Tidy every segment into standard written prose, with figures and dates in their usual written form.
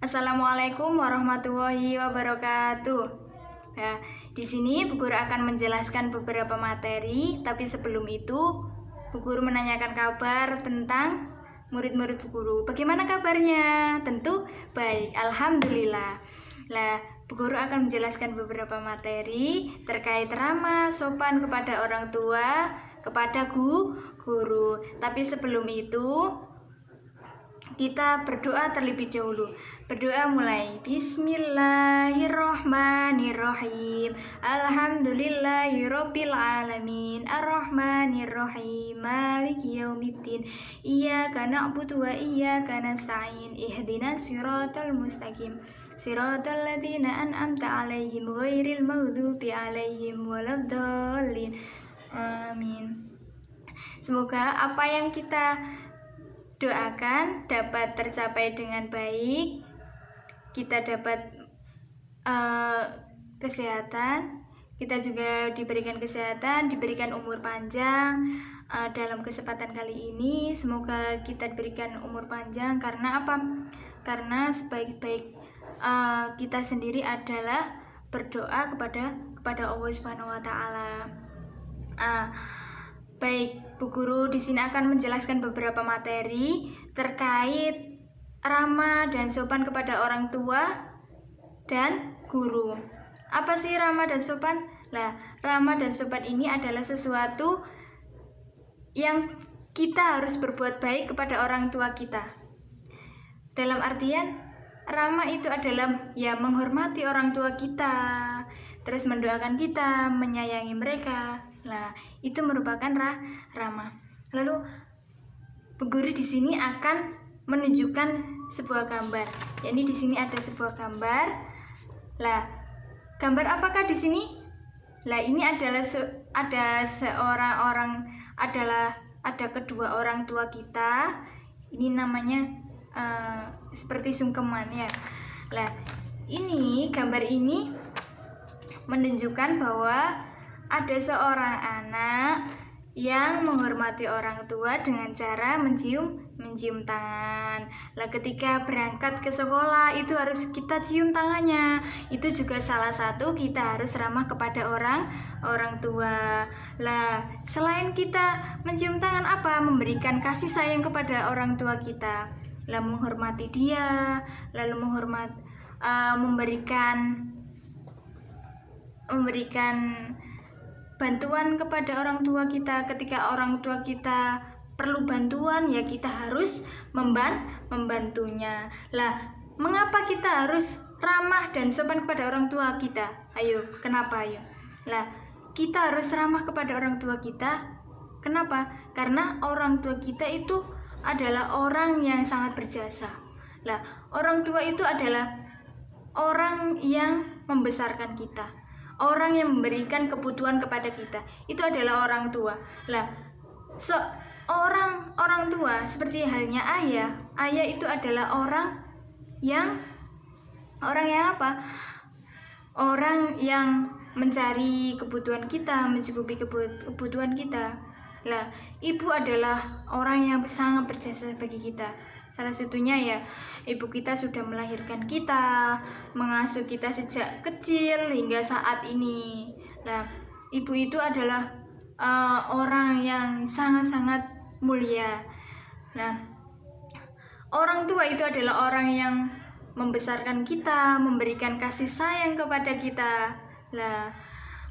Assalamualaikum warahmatullahi wabarakatuh. Nah, di sini Bu Guru akan menjelaskan beberapa materi, tapi sebelum itu Bu Guru menanyakan kabar tentang murid-murid Bu Guru. Bagaimana kabarnya? Tentu baik, alhamdulillah. Nah, Bu Guru akan menjelaskan beberapa materi terkait ramah sopan kepada orang tua, kepada guru. Tapi sebelum itu kita berdoa terlebih dahulu. Berdoa mulai. Bismillahirrohmanirrohim. Alhamdulillahirabbil alamin. Arrohmanirrohim. Maliki yaumiddin. Iyyaka na'budu wa iyyaka nasta'in. Ihdinas siratal mustaqim. Siratal ladzina an'amta 'alaihim ghairil maghdubi 'alaihim waladdallin. Amin. Semoga apa yang kita doakan dapat tercapai dengan baik, kita dapat kesehatan, kita juga diberikan kesehatan, diberikan umur panjang. Dalam kesempatan kali ini semoga kita diberikan umur panjang. Karena apa? Karena sebaik-baik kita sendiri adalah berdoa kepada Allah Subhanahu wa taala. Baik, Bu Guru di sini akan menjelaskan beberapa materi terkait ramah dan sopan kepada orang tua dan guru. Apa sih ramah dan sopan? Nah, ramah dan sopan ini adalah sesuatu yang kita harus berbuat baik kepada orang tua kita. Dalam artian, ramah itu adalah menghormati orang tua kita, terus mendoakan kita, menyayangi mereka. Nah, itu merupakan ramah. Lalu Bu Guru di sini akan menunjukkan sebuah gambar. Yakni di sini ada sebuah gambar. Lah, gambar apakah di sini? Lah, ini adalah ada kedua orang tua kita. Ini namanya seperti sungkeman ya. Lah, ini gambar ini menunjukkan bahwa ada seorang anak yang menghormati orang tua dengan cara mencium tangan. Lah, ketika berangkat ke sekolah itu harus kita cium tangannya. Itu juga salah satu kita harus ramah kepada orang tua. Lah, selain kita mencium tangan, apa? Memberikan kasih sayang kepada orang tua kita. Lah, menghormati dia, lalu memberikan bantuan kepada orang tua kita. Ketika orang tua kita perlu bantuan, ya kita harus membantunya. Lah, mengapa kita harus ramah dan sopan kepada orang tua kita? Ayo, kenapa ayo? Lah, kita harus ramah kepada orang tua kita. Kenapa? Karena orang tua kita itu adalah orang yang sangat berjasa. Lah, orang tua itu adalah orang yang membesarkan kita, orang yang memberikan kebutuhan kepada kita. Itu adalah orang tua. Lah, orang tua seperti halnya ayah. Ayah itu adalah orang yang apa? Orang yang mencari kebutuhan kita, mencukupi kebutuhan kita. Lah, ibu adalah orang yang sangat berjasa bagi kita. Salah satunya ya, ibu kita sudah melahirkan kita, mengasuh kita sejak kecil hingga saat ini. Nah, ibu itu adalah orang yang sangat-sangat mulia. Nah, orang tua itu adalah orang yang membesarkan kita, memberikan kasih sayang kepada kita. Nah,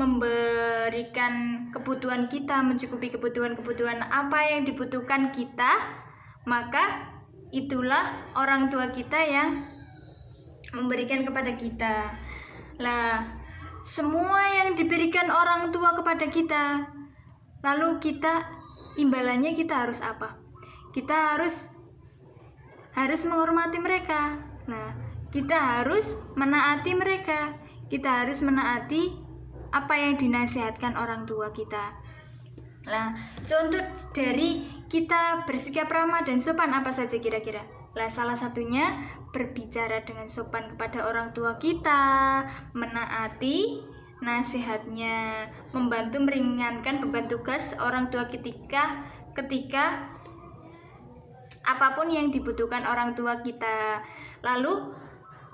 memberikan kebutuhan kita, mencukupi kebutuhan apa yang dibutuhkan kita, maka itulah orang tua kita yang memberikan kepada kita. Lah, semua yang diberikan orang tua kepada kita, lalu imbalannya kita harus apa? Kita harus menghormati mereka. Nah, kita harus menaati mereka. Kita harus menaati apa yang dinasihatkan orang tua kita. Nah, contoh dari kita bersikap ramah dan sopan apa saja kira-kira? Lah, salah satunya berbicara dengan sopan kepada orang tua kita, menaati nasihatnya, membantu meringankan beban tugas orang tua ketika apapun yang dibutuhkan orang tua kita. Lalu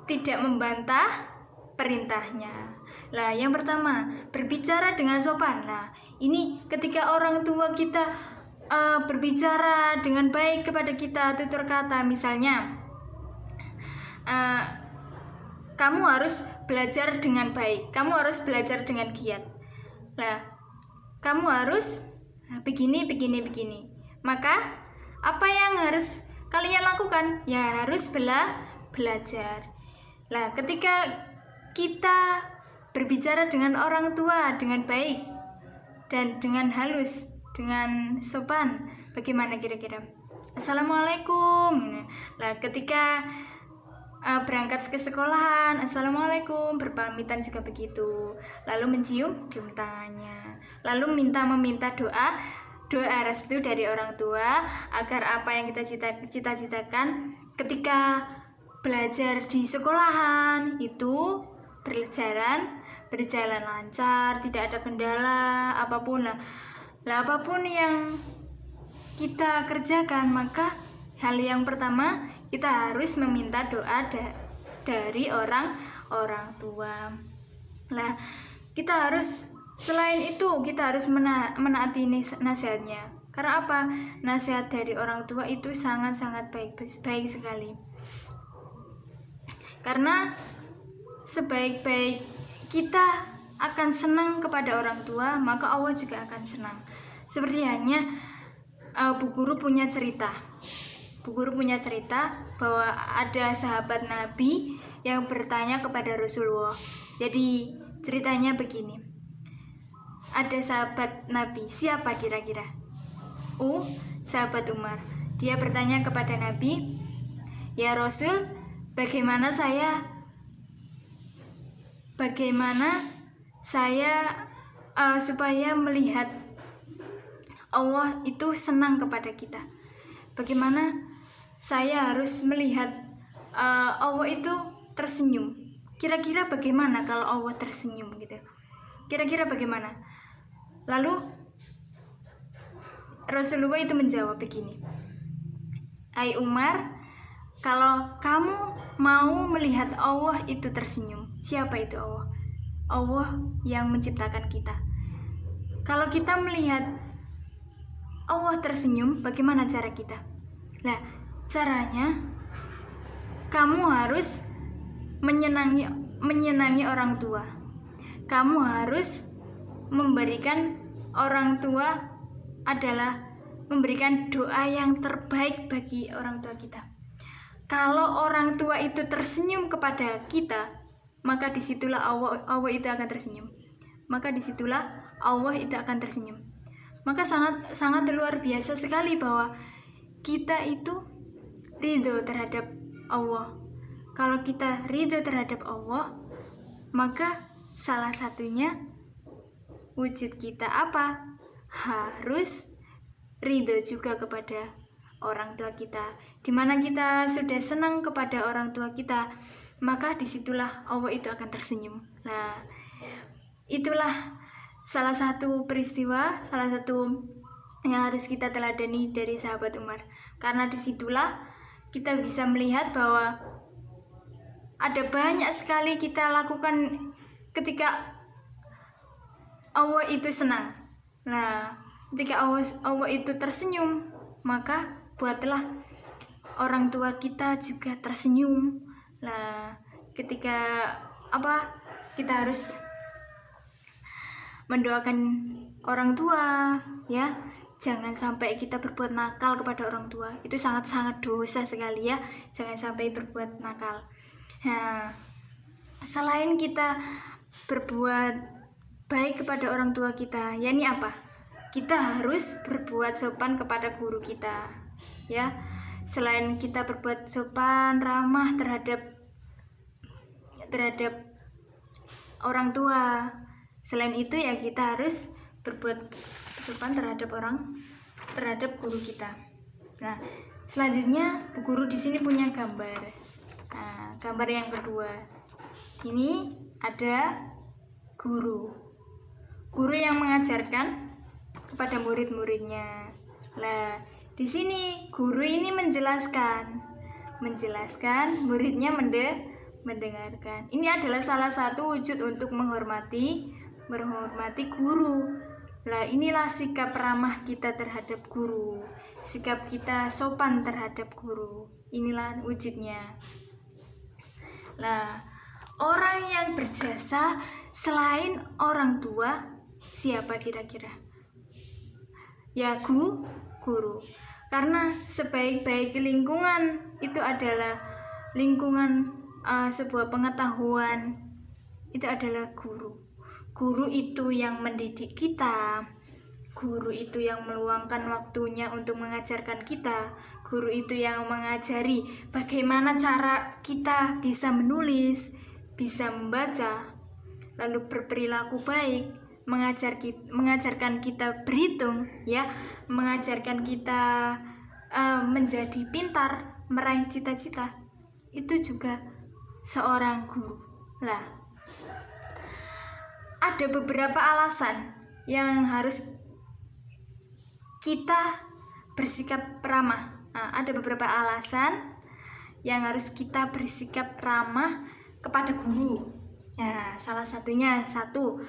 tidak membantah perintahnya. Lah, yang pertama, berbicara dengan sopan. Nah, ini ketika orang tua kita berbicara dengan baik kepada kita, tutur kata, misalnya kamu harus belajar dengan baik, kamu harus belajar dengan giat. Lah, kamu harus begini. Maka apa yang harus kalian lakukan? Ya harus belajar. Lah, ketika kita berbicara dengan orang tua dengan baik dan dengan halus, dengan sopan, bagaimana kira-kira? Assalamualaikum. Lah, ketika berangkat ke sekolahan, assalamualaikum, berpamitan juga begitu. Lalu cium tangannya. Lalu meminta doa restu dari orang tua agar apa yang kita cita-citakan ketika belajar di sekolahan itu berjalan lancar, tidak ada kendala apapun lah. Apapun yang kita kerjakan, maka hal yang pertama kita harus meminta doa dari orang tua. Lah, kita harus selain itu kita harus menaati nasihatnya. Karena apa? Nasihat dari orang tua itu sangat-sangat baik sekali. Karena sebaik-baik kita akan senang kepada orang tua, maka Allah juga akan senang. Seperti hanya Bu Guru punya cerita bahwa ada sahabat Nabi yang bertanya kepada Rasulullah. Jadi ceritanya begini. Ada sahabat Nabi, siapa kira-kira? Sahabat Umar. Dia bertanya kepada Nabi, "Ya Rasul, bagaimana saya supaya melihat Allah itu senang kepada kita? Bagaimana saya harus melihat Allah itu tersenyum? Kira-kira bagaimana kalau Allah tersenyum gitu? Kira-kira bagaimana?" Lalu Rasulullah itu menjawab begini, "Hai Umar, kalau kamu mau melihat Allah itu tersenyum, siapa itu Allah? Allah yang menciptakan kita. Kalau kita melihat Allah tersenyum, bagaimana cara kita? Nah, caranya kamu harus menyenangi orang tua. Kamu harus memberikan orang tua adalah memberikan doa yang terbaik bagi orang tua kita. Kalau orang tua itu tersenyum kepada kita, maka disitulah Allah itu akan tersenyum. Maka sangat luar biasa sekali bahwa kita itu ridho terhadap Allah. Kalau kita ridho terhadap Allah, maka salah satunya wujud kita apa? Harus ridho juga kepada orang tua kita. Dimana kita sudah senang kepada orang tua kita, maka disitulah Allah itu akan tersenyum. Nah, itulah salah satu peristiwa, salah satu yang harus kita teladani dari sahabat Umar. Karena disitulah kita bisa melihat bahwa ada banyak sekali kita lakukan ketika Allah itu senang. Nah, ketika Allah itu tersenyum, maka buatlah orang tua kita juga tersenyum. Nah, ketika kita harus mendoakan orang tua, ya. Jangan sampai kita berbuat nakal kepada orang tua. Itu sangat-sangat dosa sekali ya. Jangan sampai berbuat nakal. Nah, selain kita berbuat baik kepada orang tua kita, yakni apa? Kita harus berbuat sopan kepada guru kita, ya. Selain kita berbuat sopan, ramah terhadap orang tua, selain itu ya kita harus berbuat sopan terhadap guru kita. Nah, selanjutnya Bu Guru di sini punya gambar. Nah, gambar yang kedua. Ini ada guru yang mengajarkan kepada murid-muridnya. Nah, di sini guru ini menjelaskan, muridnya mendengarkan. Ini adalah salah satu wujud untuk menghormati guru. Lah, inilah sikap ramah kita terhadap guru, sikap kita sopan terhadap guru. Inilah wujudnya. Lah, orang yang berjasa selain orang tua siapa kira-kira? Ya, guru. Karena sebaik-baik lingkungan itu adalah lingkungan sebuah pengetahuan, itu adalah guru. Guru itu yang mendidik kita, guru itu yang meluangkan waktunya untuk mengajarkan kita, guru itu yang mengajari bagaimana cara kita bisa menulis, bisa membaca, lalu berperilaku baik, mengajarkan kita berhitung, ya, mengajarkan kita menjadi pintar, meraih cita-cita. Itu juga seorang guru. Lah, ada beberapa alasan yang harus kita bersikap ramah. Ada beberapa alasan yang harus kita bersikap ramah kepada guru. Nah, salah satunya, satu,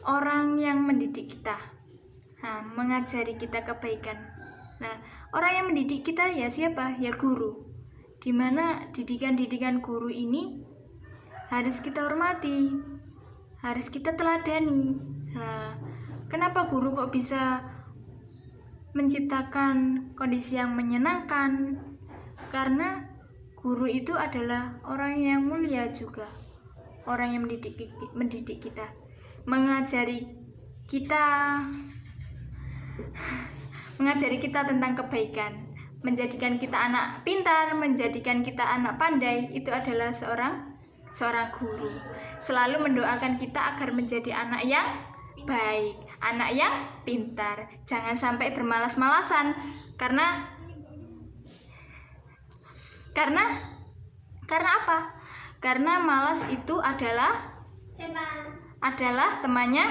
orang yang mendidik kita, mengajari kita kebaikan. Nah, orang yang mendidik kita ya siapa? Ya guru. Dimana didikan-didikan guru ini harus kita hormati, harus kita teladani. Nah, kenapa guru kok bisa menciptakan kondisi yang menyenangkan? Karena guru itu adalah orang yang mulia juga, orang yang mendidik kita, mengajari kita tentang kebaikan, menjadikan kita anak pintar, menjadikan kita anak pandai. Itu adalah seorang guru. Selalu mendoakan kita agar menjadi anak yang baik, anak yang pintar. Jangan sampai bermalas-malasan, karena apa? Karena malas itu adalah temannya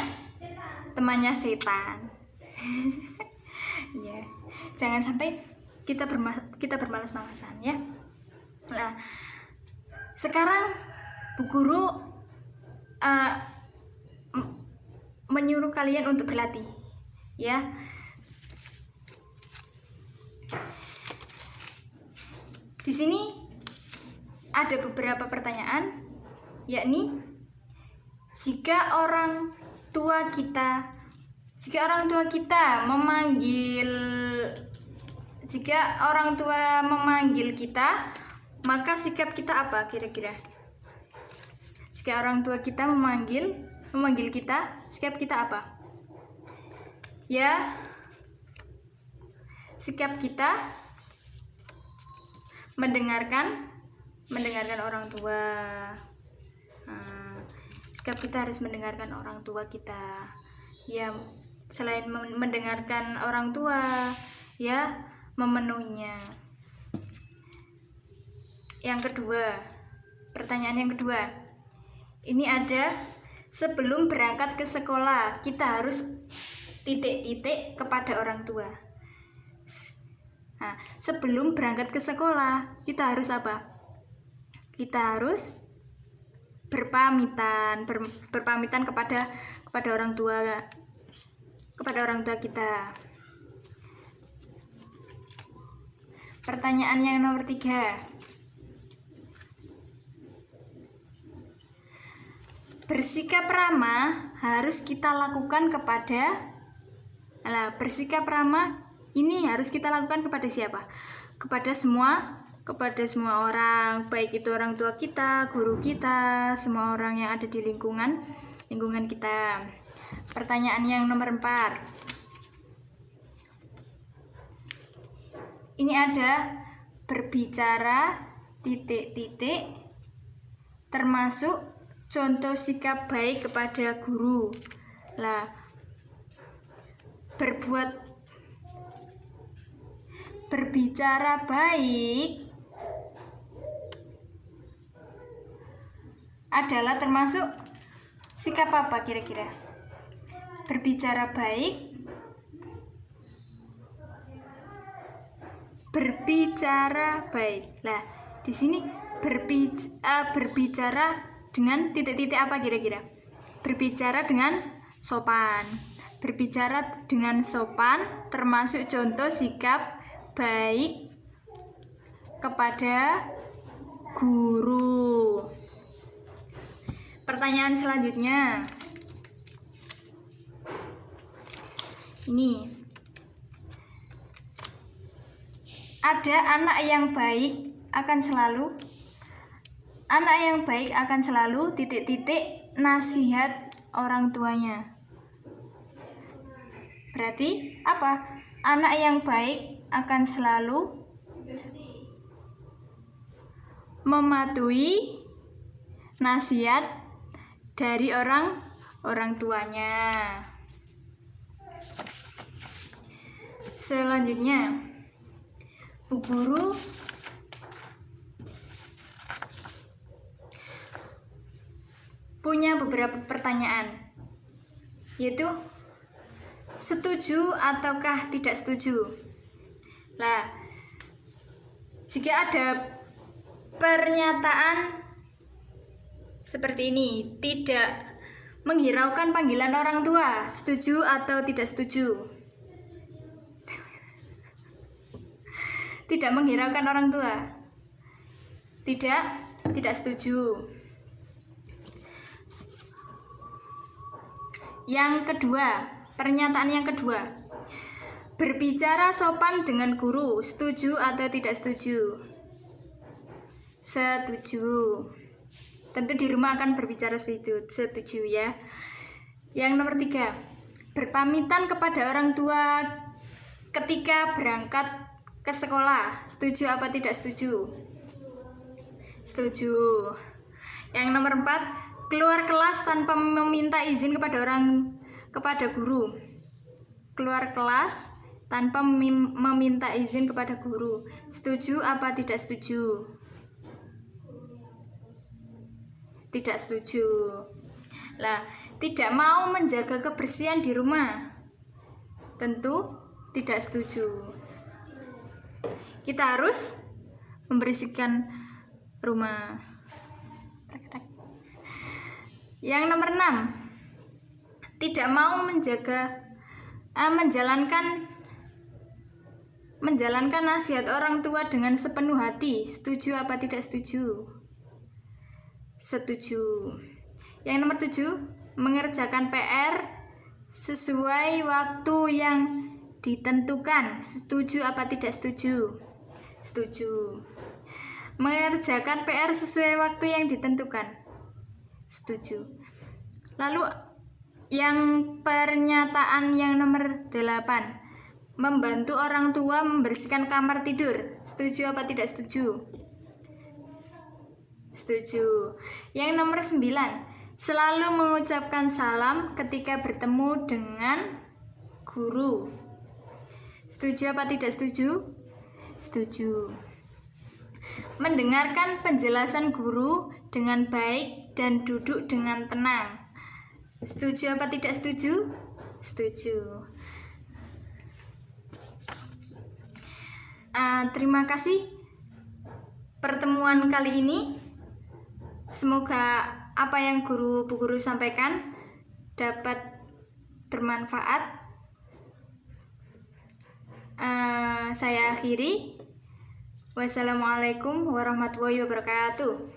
setan. Ya, jangan sampai kita bermalas-malasan, ya. Nah, sekarang Bu Guru menyuruh kalian untuk berlatih, ya. Di sini ada beberapa pertanyaan, yakni jika orang tua kita memanggil kita, maka sikap kita apa kira-kira? Jika orang tua kita memanggil kita, sikap kita apa? Ya, sikap kita mendengarkan orang tua. Sikap kita harus mendengarkan orang tua kita. Ya, selain mendengarkan orang tua, ya, memenuhinya. Yang kedua, pertanyaan yang kedua. Ini ada, sebelum berangkat ke sekolah, kita harus titik-titik kepada orang tua. Nah, sebelum berangkat ke sekolah, kita harus apa? Kita harus berpamitan kepada orang tua kita. Pertanyaan yang nomor 3. Bersikap ramah harus kita lakukan kepada bersikap ramah ini harus kita lakukan kepada siapa? Kepada semua orang, baik itu orang tua kita, guru kita, semua orang yang ada di lingkungan kita. Pertanyaan yang nomor 4. Ini ada berbicara titik-titik termasuk contoh sikap baik kepada guru. Lah, berbicara baik adalah termasuk sikap apa kira-kira? Berbicara baik Lah, di sini berbicara dengan titik-titik apa kira-kira? Berbicara dengan sopan. Berbicara dengan sopan termasuk contoh sikap baik kepada guru. Pertanyaan selanjutnya. Ini. Ada anak yang baik akan selalu titik-titik nasihat orang tuanya. Berarti apa? Anak yang baik akan selalu mematuhi nasihat dari orang tuanya. Selanjutnya, Bu Guru punya beberapa pertanyaan, yaitu setuju ataukah tidak setuju. Nah, jika ada pernyataan seperti ini, tidak menghiraukan panggilan orang tua, setuju atau tidak setuju? Tidak menghiraukan orang tua, tidak setuju. Yang kedua, pernyataan yang kedua, berbicara sopan dengan guru, setuju atau tidak setuju? Setuju. Tentu di rumah akan berbicara seperti itu, setuju ya. Yang nomor 3, berpamitan kepada orang tua ketika berangkat ke sekolah, setuju apa tidak setuju? Setuju. Yang nomor 4, keluar kelas tanpa meminta izin kepada guru. Keluar kelas tanpa meminta izin kepada guru, setuju apa tidak setuju? Tidak setuju. Lah, tidak mau menjaga kebersihan di rumah, tentu tidak setuju. Kita harus membersihkan rumah. Yang nomor 6, tidak mau menjalankan nasihat orang tua dengan sepenuh hati, setuju apa tidak setuju? Setuju. Yang nomor 7, mengerjakan PR sesuai waktu yang ditentukan, setuju apa tidak setuju? Setuju. Mengerjakan PR sesuai waktu yang ditentukan, setuju. Lalu yang pernyataan yang nomor 8, membantu orang tua membersihkan kamar tidur, setuju apa tidak setuju? Setuju. Yang nomor 9, selalu mengucapkan salam ketika bertemu dengan guru, setuju apa tidak setuju? Setuju. Mendengarkan penjelasan guru dengan baik dan duduk dengan tenang, setuju apa tidak setuju? Setuju. Terima kasih pertemuan kali ini. Semoga apa yang Bu Guru sampaikan dapat bermanfaat. Saya akhiri. Wassalamualaikum warahmatullahi wabarakatuh.